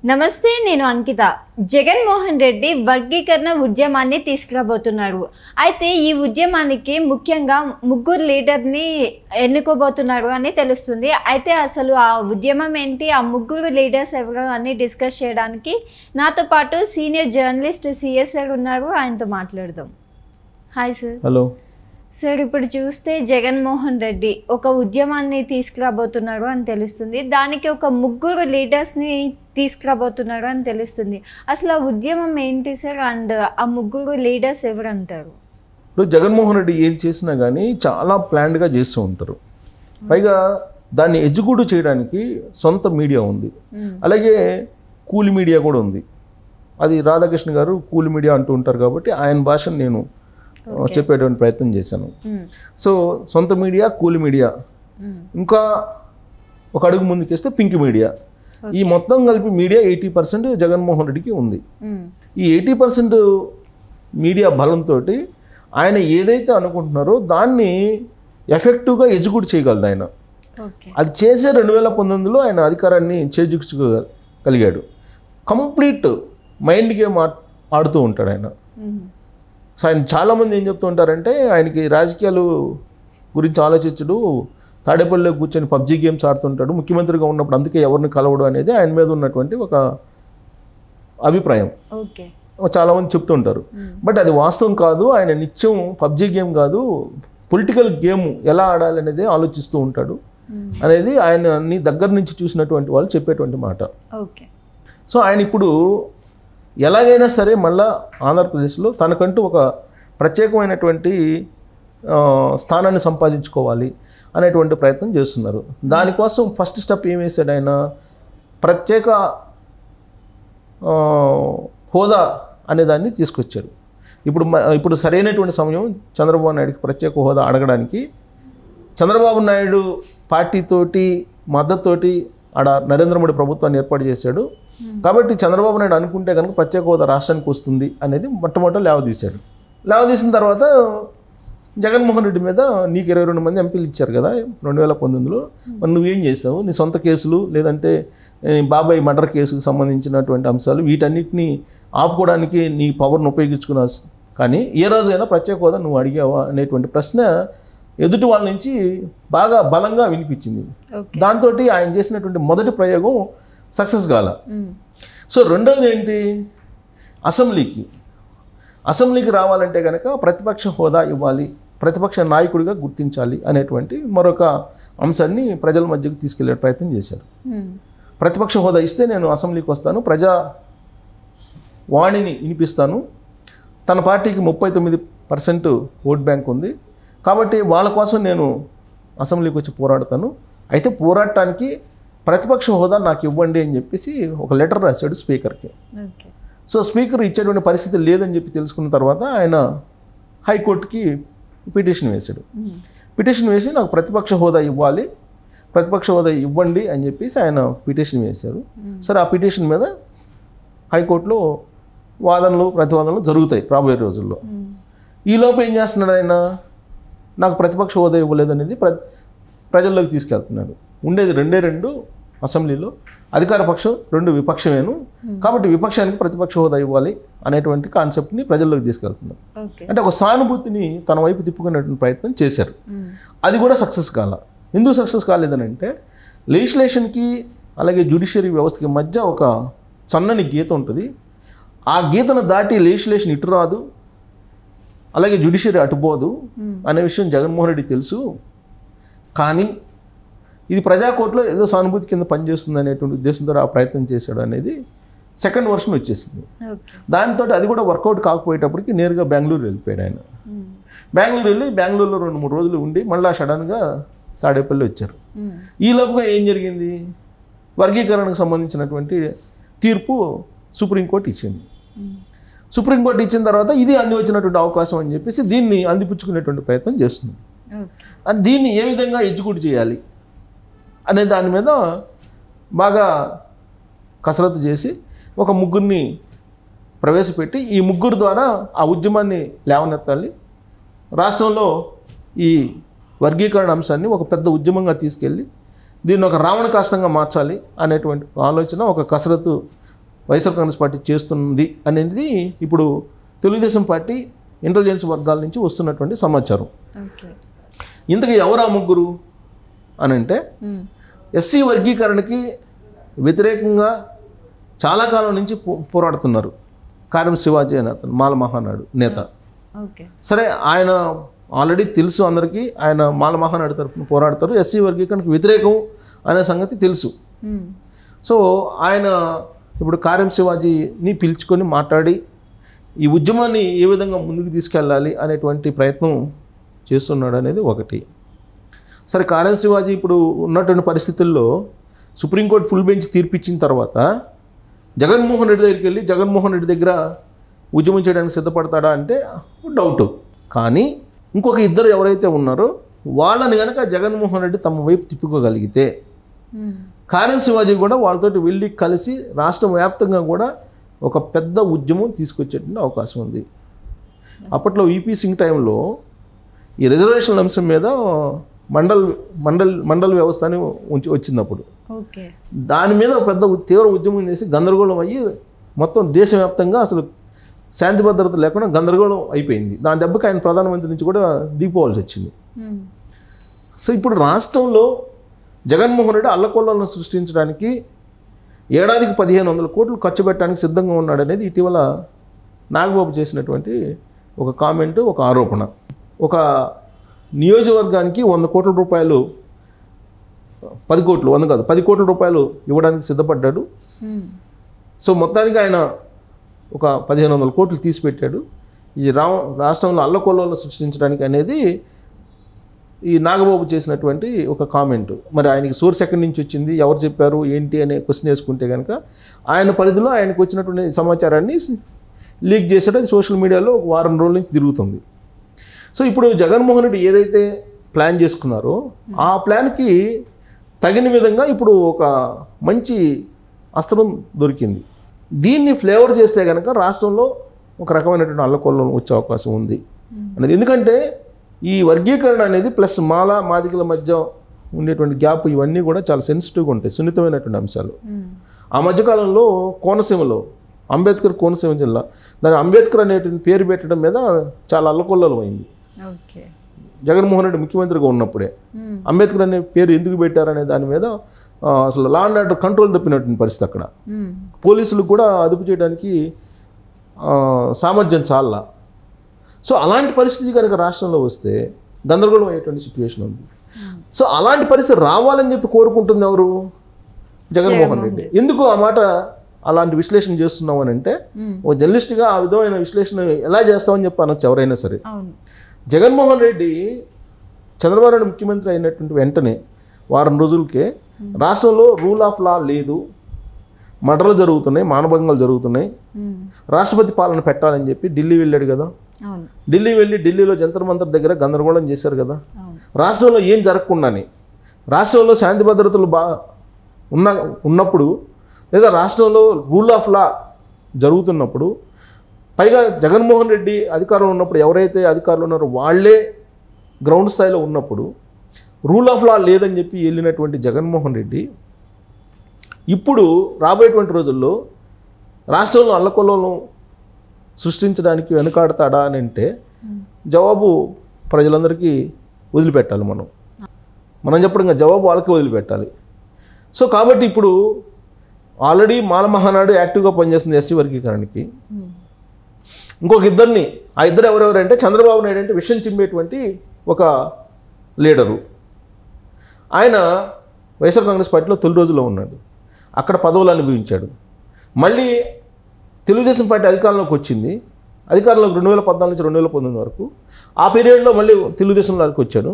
నమస్తే, నేను అంకిత. జగన్మోహన్ రెడ్డి వర్గీకరణ ఉద్యమాన్ని తీసుకురాబోతున్నారు. అయితే ఈ ఉద్యమానికి ముఖ్యంగా ముగ్గురు లీడర్ని ఎన్నుకోబోతున్నారు అని తెలుస్తుంది. అయితే అసలు ఆ ఉద్యమం ఏంటి, ఆ ముగ్గురు లీడర్స్ ఎవరు అని డిస్కస్ చేయడానికి నాతో పాటు సీనియర్ జర్నలిస్ట్ సిఎస్ సార్ ఉన్నారు. ఆయనతో మాట్లాడదాం. Hi sir. హలో సార్, ఇప్పుడు చూస్తే జగన్మోహన్ రెడ్డి ఒక ఉద్యమాన్ని తీసుకురాబోతున్నారు అని తెలుస్తుంది. దానికి ఒక ముగ్గురు లీడర్స్ని తీసుకురాబోతున్నారు అని తెలుస్తుంది. అసలు ఆ ఉద్యమం ఏంటి సార్, అండ్ ఆ ముగ్గురు లీడర్స్ ఎవరు అంటారు? ఇప్పుడు జగన్మోహన్ రెడ్డి ఏది చేసినా కానీ చాలా ప్లాన్డ్గా చేస్తూ ఉంటారు. పైగా దాన్ని ఎగ్జిక్యూట్ చేయడానికి సొంత మీడియా ఉంది, అలాగే కూలి మీడియా కూడా ఉంది. అది రాధాకృష్ణ గారు కూలి మీడియా అంటూ ఉంటారు కాబట్టి ఆయన భాషను నేను చెప్పేటువంటి ప్రయత్నం చేశాను. సో సొంత మీడియా, కూలి మీడియా, ఇంకా ఒక అడుగు ముందుకేస్తే పింక్ మీడియా, ఈ మొత్తం కలిపి మీడియా 80% జగన్మోహన్ రెడ్డికి ఉంది. ఈ 80% మీడియా బలంతో ఆయన ఏదైతే అనుకుంటున్నారో దాన్ని ఎఫెక్టివ్గా ఎగ్జిక్యూట్ చేయగలదు ఆయన. అది చేసే 2019లో ఆయన అధికారాన్ని చేజిక్చుకోగలిగాడు. కంప్లీట్ మైండ్ గేమ్ ఆడుతూ ఉంటాడు ఆయన. సో ఆయన చాలామంది ఏం చెప్తూ ఉంటారంటే ఆయనకి రాజకీయాలు గురించి ఆలోచించడు, తాడేపల్లిలో కూర్చొని పబ్జీ గేమ్స్ ఆడుతుంటాడు, ముఖ్యమంత్రిగా ఉన్నప్పుడు అందుకే ఎవరిని కలవడు అనేది ఆయన మీద ఉన్నటువంటి ఒక అభిప్రాయం చాలామంది చెప్తూ ఉంటారు. బట్ అది వాస్తవం కాదు. ఆయన నిత్యం పబ్జీ గేమ్ కాదు, పొలిటికల్ గేమ్ ఎలా ఆడాలి అనేది ఆలోచిస్తూ ఉంటాడు అనేది ఆయన్ని దగ్గర నుంచి చూసినటువంటి వాళ్ళు చెప్పేటువంటి మాట. సో ఆయన ఇప్పుడు ఎలాగైనా సరే మళ్ళా ఆంధ్రప్రదేశ్లో తనకంటూ ఒక ప్రత్యేకమైనటువంటి స్థానాన్ని సంపాదించుకోవాలి అనేటువంటి ప్రయత్నం చేస్తున్నారు. దానికోసం ఫస్ట్ స్టెప్ ఏం వేశాడు ఆయన, ప్రత్యేక హోదా అనేదాన్ని తీసుకొచ్చాడు. ఇప్పుడు సరైనటువంటి సమయం చంద్రబాబు నాయుడుకి ప్రత్యేక హోదా అడగడానికి. చంద్రబాబు నాయుడు పార్టీతోటి మద్దతుతోటి ఆడ నరేంద్ర మోడీ ప్రభుత్వాన్ని ఏర్పాటు చేశాడు కాబట్టి చంద్రబాబు నాయుడు అనుకుంటే కనుక ప్రత్యేక హోదా రాష్ట్రానికి వస్తుంది అనేది మొట్టమొదట లేవదీశాడు. లేవదీసిన తర్వాత జగన్మోహన్ రెడ్డి మీద నీకు 22 మంది ఎంపీలు ఇచ్చారు కదా 2019లో, మరి నువ్వేం చేసావు? నీ సొంత కేసులు లేదంటే బాబాయ్ మర్డర్ కేసుకు సంబంధించినటువంటి అంశాలు వీటన్నిటిని ఆపుకోవడానికి నీ పవర్ను ఉపయోగించుకున్నా, కానీ ఏ రోజైనా ప్రత్యేక హోదా నువ్వు అడిగావా అనేటువంటి ప్రశ్న ఎదుటి వాళ్ళ నుంచి బాగా బలంగా వినిపించింది. దాంతో ఆయన చేసినటువంటి మొదటి ప్రయోగం సక్సెస్ కాల. సో రెండవది ఏంటి, అసెంబ్లీకి రావాలంటే కనుక ప్రతిపక్ష హోదా ఇవ్వాలి, ప్రతిపక్ష నాయకుడిగా గుర్తించాలి అనేటువంటి మరొక అంశాన్ని ప్రజల మధ్యకు తీసుకెళ్లే ప్రయత్నం చేశారు. ప్రతిపక్ష హోదా ఇస్తే నేను అసెంబ్లీకి వస్తాను, ప్రజా వాణిని వినిపిస్తాను, తన పార్టీకి 39% ఓట్ బ్యాంక్ ఉంది కాబట్టి వాళ్ళ కోసం నేను అసెంబ్లీకి వచ్చి పోరాడతాను, అయితే పోరాటానికి ప్రతిపక్ష హోదా నాకు ఇవ్వండి అని చెప్పేసి ఒక లెటర్ రాశాడు స్పీకర్కి. సో స్పీకర్ ఇచ్చేటువంటి పరిస్థితి లేదని చెప్పి తెలుసుకున్న తర్వాత ఆయన హైకోర్టుకి పిటిషన్ వేశాడు. పిటిషన్ వేసి నాకు ప్రతిపక్ష హోదా ఇవ్వాలి, ప్రతిపక్ష హోదా ఇవ్వండి అని చెప్పేసి ఆయన పిటిషన్ వేశారు. సరే, ఆ పిటిషన్ మీద హైకోర్టులో వాదనలు ప్రతివాదనలు జరుగుతాయి రాబోయే రోజుల్లో. ఈలోపు ఏం చేస్తున్నాడు ఆయన, నాకు ప్రతిపక్ష హోదా ఇవ్వలేదనేది ప్రజల్లోకి తీసుకెళ్తున్నారు. ఉండేది 2 అసెంబ్లీలో, అధికార పక్షం 2 విపక్షమేను, కాబట్టి విపక్షానికి ప్రతిపక్ష హోదా ఇవ్వాలి అనేటువంటి కాన్సెప్ట్ని ప్రజల్లోకి తీసుకెళ్తున్నారు. అంటే ఒక సానుభూతిని తన వైపు తిప్పుకునేటువంటి ప్రయత్నం చేశారు. అది కూడా సక్సెస్ కాల. ఎందుకు సక్సెస్ కాలేదనంటే లెజిస్లేషన్కి అలాగే జ్యుడిషియరీ వ్యవస్థకి మధ్య ఒక సన్నని గీత ఉంటుంది. ఆ గీతను దాటి లెజిస్లేషన్ ఇటు రాదు, అలాగే జ్యుడిషియరీ అటుపోదు అనే విషయం జగన్మోహన్ రెడ్డి తెలుసు. కానీ ఇది ప్రజాకోర్టులో ఏదో సానుభూతి కింద పనిచేస్తుంది అనేటువంటి ఉద్దేశంతో ఆ ప్రయత్నం చేశాడు అనేది సెకండ్ వర్షన్ వచ్చేసింది. దాంతో అది కూడా వర్కౌట్ కాకపోయేటప్పటికి నేరుగా బెంగళూరు వెళ్ళిపోయాడు ఆయన. బెంగళూరులో 2-3 రోజులు ఉండి మళ్ళీ సడన్గా తాడేపల్లి వచ్చారు. ఈ లోపుగా ఏం జరిగింది, వర్గీకరణకు సంబంధించినటువంటి తీర్పు సుప్రీంకోర్టు ఇచ్చింది. సుప్రీంకోర్టు ఇచ్చిన తర్వాత ఇది అంది వచ్చినటువంటి అవకాశం అని చెప్పేసి దీన్ని అందిపుచ్చుకునేటువంటి ప్రయత్నం చేస్తుంది. అని దీన్ని ఏ విధంగా ఎగ్జిక్యూట్ చేయాలి అనే దాని మీద బాగా కసరత్తు చేసి ఒక ముగ్గురిని ప్రవేశపెట్టి ఈ ముగ్గురు ద్వారా ఆ ఉద్యమాన్ని లేవనెత్తాలి, రాష్ట్రంలో ఈ వర్గీకరణ అంశాన్ని ఒక పెద్ద ఉద్యమంగా తీసుకెళ్ళి దీన్ని ఒక రావణ కాష్టంగా మార్చాలి అనేటువంటి ఆలోచన, ఒక కసరత్తు వైఎస్ఆర్ కాంగ్రెస్ పార్టీ చేస్తుంది అనేది ఇప్పుడు తెలుగుదేశం పార్టీ ఇంటెలిజెన్స్ వర్గాల నుంచి వస్తున్నటువంటి సమాచారం. ఇంతకీ ఎవరు ఆ ముగ్గురు అని అంటే ఎస్సీ వర్గీకరణకి వ్యతిరేకంగా చాలా కాలం నుంచి పోరాడుతున్నారు కారం శివాజీ అని అతను మాల మహానాడు నేత. సరే, ఆయన ఆల్రెడీ తెలుసు అందరికీ, ఆయన మాల మహానాడు తరఫున పోరాడతారు, ఎస్సీ వర్గీకరణకు వ్యతిరేకం అనే సంగతి తెలుసు. సో ఆయన ఇప్పుడు కారం శివాజీని పిలుచుకొని మాట్లాడి ఈ ఉద్యమాన్ని ఏ విధంగా ముందుకు తీసుకెళ్ళాలి అనేటువంటి ప్రయత్నం చేస్తున్నాడు అనేది ఒకటి. సరే, కారం శివాజీ ఇప్పుడు ఉన్నటువంటి పరిస్థితుల్లో సుప్రీంకోర్టు ఫుల్ బెంచ్ తీర్పిచ్చిన తర్వాత జగన్మోహన్ రెడ్డి దగ్గరికి వెళ్ళి జగన్మోహన్ రెడ్డి దగ్గర ఉద్యమం చేయడానికి సిద్ధపడతాడా అంటే డౌట్. కానీ ఇంకొక ఇద్దరు ఎవరైతే ఉన్నారో వాళ్ళని కనుక జగన్మోహన్ రెడ్డి తమ వైపు తిప్పుకోగలిగితే కారం శివాజీ కూడా వాళ్ళతోటి వెళ్ళి కలిసి రాష్ట్ర వ్యాప్తంగా కూడా ఒక పెద్ద ఉద్యమం తీసుకొచ్చేటువంటి అవకాశం ఉంది. అప్పట్లో వీపీ సింగ్ టైంలో ఈ రిజర్వేషన్ల అంశం మీద మండల్ వ్యవస్థ అని వచ్చినప్పుడు దాని మీద పెద్ద తీవ్ర ఉద్యమం చేసి గందరగోళం అయ్యి మొత్తం దేశవ్యాప్తంగా అసలు శాంతి భద్రత లేకుండా గందరగోళం అయిపోయింది. దాని దెబ్బకి ఆయన ప్రధానమంత్రి నుంచి కూడా దిగిపోవాల్సి వచ్చింది. సో ఇప్పుడు రాష్ట్రంలో జగన్మోహన్ రెడ్డి అల్లకొల్లను సృష్టించడానికి ఏడాదికి 1500 కోట్లు ఖర్చు పెట్టడానికి సిద్ధంగా ఉన్నాడనేది ఇటీవల నాగబాబు చేసినటువంటి ఒక కామెంటు, ఒక ఆరోపణ. ఒక నియోజకవర్గానికి 100 కోట్ల రూపాయలు, 10 కోట్లు, 100 కాదు 10 కోట్ల రూపాయలు ఇవ్వడానికి సిద్ధపడ్డాడు. సో మొత్తానికి ఆయన ఒక 1500 కోట్లు తీసిపెట్టాడు ఈ రాష్ట్రంలో అల్లకొల్లను సృష్టించడానికి అనేది ఈ నాగబాబు చేసినటువంటి ఒక కామెంటు. మరి ఆయనకి సోర్స్ ఎక్కడి నుంచి వచ్చింది, ఎవరు చెప్పారు, ఏంటి అనే క్వశ్చన్ వేసుకుంటే కనుక ఆయన పరిధిలో ఆయనకు వచ్చినటువంటి సమాచారాన్ని లీక్ చేసాడు. అది సోషల్ మీడియాలో ఒక వారం రోజుల నుంచి తిరుగుతుంది. సో ఇప్పుడు జగన్మోహన్ రెడ్డి ఏదైతే ప్లాన్ చేసుకున్నారో ఆ ప్లాన్కి తగిన విధంగా ఇప్పుడు ఒక మంచి అస్త్రం దొరికింది. దీన్ని ఫ్లేవర్ చేస్తే కనుక రాష్ట్రంలో ఒక రకమైనటువంటి అల్లకొల్లం వచ్చే అవకాశం ఉంది అనేది. ఎందుకంటే ఈ వర్గీకరణ అనేది ప్లస్ మాల మాదిగల మధ్య ఉండేటువంటి గ్యాప్ ఇవన్నీ కూడా చాలా సెన్సిటివ్గా ఉంటాయి, సున్నితమైనటువంటి అంశాలు. ఆ మధ్యకాలంలో కోనసీమలో అంబేద్కర్ కోనసీమ జిల్లా దాని అంబేద్కర్ అనేటువంటి పేరు పెట్టడం మీద చాలా అల్లకొల్లలం అయింది. జగన్మోహన్ రెడ్డి ముఖ్యమంత్రిగా ఉన్నప్పుడే అంబేద్కర్ అనే పేరు ఎందుకు పెట్టారనే దాని మీద అసలు లా అండ్ ఆర్డర్ కంట్రోల్ తప్పినటువంటి పరిస్థితి. అక్కడ పోలీసులు కూడా అదుపు చేయడానికి సామర్థ్యం చాలా. సో అలాంటి పరిస్థితి కనుక రాష్ట్రంలో వస్తే గందరగోళం అయ్యేటువంటి సిచ్యువేషన్ ఉంది. సో అలాంటి పరిస్థితి రావాలని చెప్పి కోరుకుంటుంది ఎవరు? జగన్మోహన్ రెడ్డి. ఎందుకు ఆ మాట అలాంటి విశ్లేషణ చేస్తున్నాం అని అంటే, ఓ జర్నలిస్ట్గా ఆ విధమైన విశ్లేషణ ఎలా చేస్తామని చెప్పి అనొచ్చు ఎవరైనా సరే. జగన్మోహన్ రెడ్డి చంద్రబాబు నాయుడు ముఖ్యమంత్రి అయినటువంటి వెంటనే వారం రోజులకే రాష్ట్రంలో రూల్ ఆఫ్ లా లేదు, మర్డర్లు జరుగుతున్నాయి, మానభంగాలు జరుగుతున్నాయి, రాష్ట్రపతి పాలన పెట్టాలని చెప్పి ఢిల్లీ వెళ్ళాడు కదా. ఢిల్లీ వెళ్ళి ఢిల్లీలో జంతర్ మంతర్ దగ్గర గందరగోళం చేశారు కదా. రాష్ట్రంలో ఏం జరగకుండానే, రాష్ట్రంలో శాంతి భద్రతలు ఉన్నప్పుడు లేదా రాష్ట్రంలో రూల్ ఆఫ్ లా జరుగుతున్నప్పుడు, పైగా జగన్మోహన్ రెడ్డి అధికారంలో ఉన్నప్పుడు ఎవరైతే అధికారులు ఉన్నారో వాళ్ళే గ్రౌండ్ స్థాయిలో ఉన్నప్పుడు రూల్ ఆఫ్ లా లేదని చెప్పి వెళ్ళినటువంటి జగన్మోహన్ రెడ్డి ఇప్పుడు రాబోయేటువంటి రోజుల్లో రాష్ట్రంలో అల్లకొల్లను సృష్టించడానికి వెనుకాడతాడా అని అంటే జవాబు ప్రజలందరికీ వదిలిపెట్టాలి. మనం చెప్పడం జవాబు వాళ్ళకి వదిలిపెట్టాలి. సో కాబట్టి ఇప్పుడు ఆల్రెడీ మాల మహానాడు యాక్టివ్గా పనిచేస్తుంది ఎస్సీ వర్గీకరణకి. ఇంకొక ఇద్దరిని, ఆ ఇద్దరు ఎవరెవరంటే చంద్రబాబు నాయుడు అంటే విషయం చిమ్మేటువంటి ఒక లీడరు. ఆయన వైఎస్ఆర్ కాంగ్రెస్ పార్టీలో తొలి రోజుల్లో ఉన్నాడు, అక్కడ పదవులు అనుభవించాడు. మళ్ళీ తెలుగుదేశం పార్టీ అధికారంలోకి వచ్చింది, అధికారంలోకి 2014 నుంచి 2019 వరకు. ఆ పీరియడ్లో మళ్ళీ తెలుగుదేశంలోకి వచ్చాడు.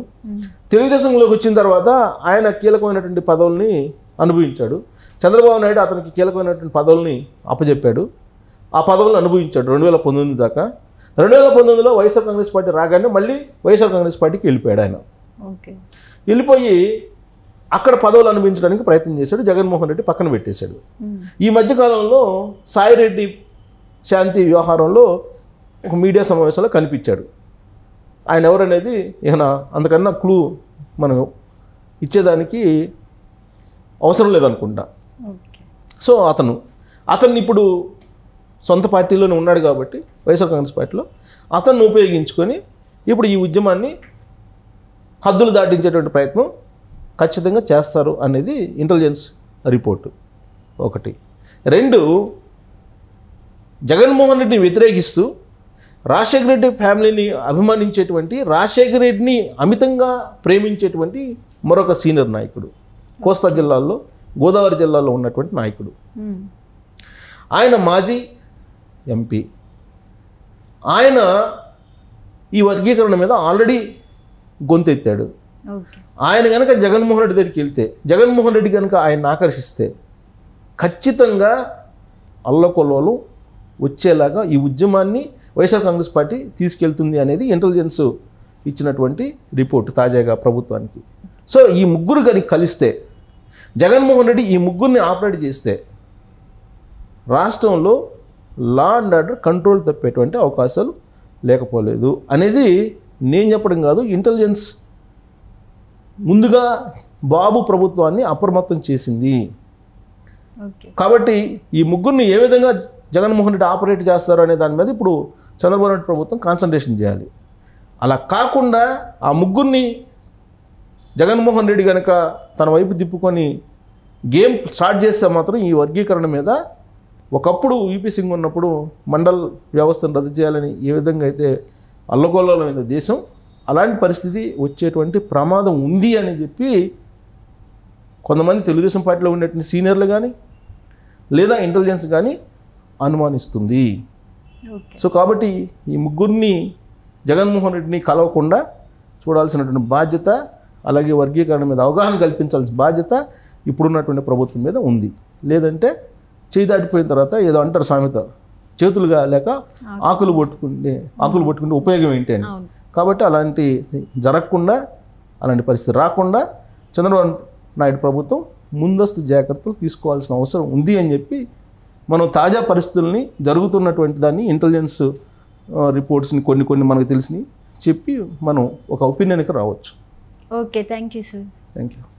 తెలుగుదేశంలోకి వచ్చిన తర్వాత ఆయన కీలకమైనటువంటి పదవుల్ని అనుభవించాడు. చంద్రబాబు నాయుడు అతనికి కీలకమైనటువంటి పదవుల్ని అప్పచెప్పాడు. ఆ పదవులను అనుభవించాడు 2019 దాకా. 2019లో వైఎస్ఆర్ కాంగ్రెస్ పార్టీ రాగానే మళ్ళీ వైఎస్ఆర్ కాంగ్రెస్ పార్టీకి వెళ్ళిపోయాడు ఆయన. వెళ్ళిపోయి అక్కడ పదవులు అనుభవించడానికి ప్రయత్నం చేశాడు. జగన్మోహన్ రెడ్డి పక్కన పెట్టేశాడు. ఈ మధ్యకాలంలో సాయిరెడ్డి శాంతి వ్యవహారంలో ఒక మీడియా సమావేశంలో కనిపించాడు. ఆయన ఎవరనేది ఇక అంతకన్నా క్లూ మనం ఇచ్చేదానికి అవసరం లేదనుకుంటా. సో అతన్ని ఇప్పుడు సొంత పార్టీలోనే ఉన్నాడు కాబట్టి వైఎస్ఆర్ కాంగ్రెస్ పార్టీలో అతన్ని ఉపయోగించుకొని ఇప్పుడు ఈ ఉద్యమాన్ని హద్దులు దాటించేటువంటి ప్రయత్నం ఖచ్చితంగా చేస్తారు అనేది ఇంటెలిజెన్స్ రిపోర్టు ఒకటి. రెండు, జగన్మోహన్ రెడ్డిని వ్యతిరేకిస్తూ రాజశేఖర రెడ్డి ఫ్యామిలీని అభిమానించేటువంటి, రాజశేఖర రెడ్డిని అమితంగా ప్రేమించేటువంటి మరొక సీనియర్ నాయకుడు, కోస్తా జిల్లాలో, గోదావరి జిల్లాలో ఉన్నటువంటి నాయకుడు. ఆయన మాజీ ఎంపీ. ఆయన ఈ వర్గీకరణ మీద ఆల్రెడీ గొంతెత్తాడు. ఆయన కనుక జగన్మోహన్ రెడ్డి దగ్గరికి వెళ్తే, జగన్మోహన్ రెడ్డి కనుక ఆయన్ని ఆకర్షిస్తే ఖచ్చితంగా అల్లకొల్లలు వచ్చేలాగా ఈ ఉద్యమాన్ని వైఎస్ఆర్ కాంగ్రెస్ పార్టీ తీసుకెళ్తుంది అనేది ఇంటెలిజెన్స్ ఇచ్చినటువంటి రిపోర్ట్ తాజాగా ప్రభుత్వానికి. సో ఈ ముగ్గురు కనుక కలిస్తే, జగన్మోహన్ రెడ్డి ఈ ముగ్గురిని ఆపరేట్ చేస్తే రాష్ట్రంలో లా అండ్ ఆర్డర్ కంట్రోల్ తప్పేటువంటి అవకాశాలు లేకపోలేదు అనేది నేను చెప్పడం కాదు, ఇంటెలిజెన్స్ ముందుగా బాబు ప్రభుత్వాన్ని అప్రమత్తం చేసింది. కాబట్టి ఈ ముగ్గురిని ఏ విధంగా జగన్మోహన్ రెడ్డి ఆపరేట్ చేస్తారు అనే దాని మీద ఇప్పుడు చంద్రబాబు నాయుడు ప్రభుత్వం కాన్సన్ట్రేషన్ చేయాలి. అలా కాకుండా ఆ ముగ్గురిని జగన్మోహన్ రెడ్డి కనుక తన వైపు తిప్పుకొని గేమ్ స్టార్ట్ చేస్తే మాత్రం ఈ వర్గీకరణ మీద ఒకప్పుడు యూపీ సింగ్ ఉన్నప్పుడు మండల్ వ్యవస్థను రద్దు చేయాలని ఏ విధంగా అయితే అల్లకొల్లమైన దేశం, అలాంటి పరిస్థితి వచ్చేటువంటి ప్రమాదం ఉంది అని చెప్పి కొంతమంది తెలుగుదేశం పార్టీలో ఉండేటువంటి సీనియర్లు కానీ లేదా ఇంటెలిజెన్స్ కానీ అనుమానిస్తుంది. సో కాబట్టి ఈ ముగ్గురిని జగన్మోహన్ రెడ్డిని కలవకుండా చూడాల్సినటువంటి బాధ్యత, అలాగే వర్గీకరణ మీద అవగాహన కల్పించాల్సిన బాధ్యత ఇప్పుడున్నటువంటి ప్రభుత్వం మీద ఉంది. లేదంటే చేయి దాటిపోయిన తర్వాత ఏదో అంటారు సామెత, చేతులుగా లేక ఆకులు పట్టుకుంటే ఉపయోగం ఏంటి అని. కాబట్టి అలాంటి జరగకుండా, అలాంటి పరిస్థితి రాకుండా చంద్రబాబు నాయుడు ప్రభుత్వం ముందస్తు జాగ్రత్తలు తీసుకోవాల్సిన అవసరం ఉంది అని చెప్పి మనం తాజా పరిస్థితుల్ని, జరుగుతున్నటువంటి దాన్ని, ఇంటెలిజెన్స్ రిపోర్ట్స్ని కొన్ని మనకు తెలిసినవి చెప్పి మనం ఒక ఒపీనియన్కి రావచ్చు. Okay, thank you sir. Thank you.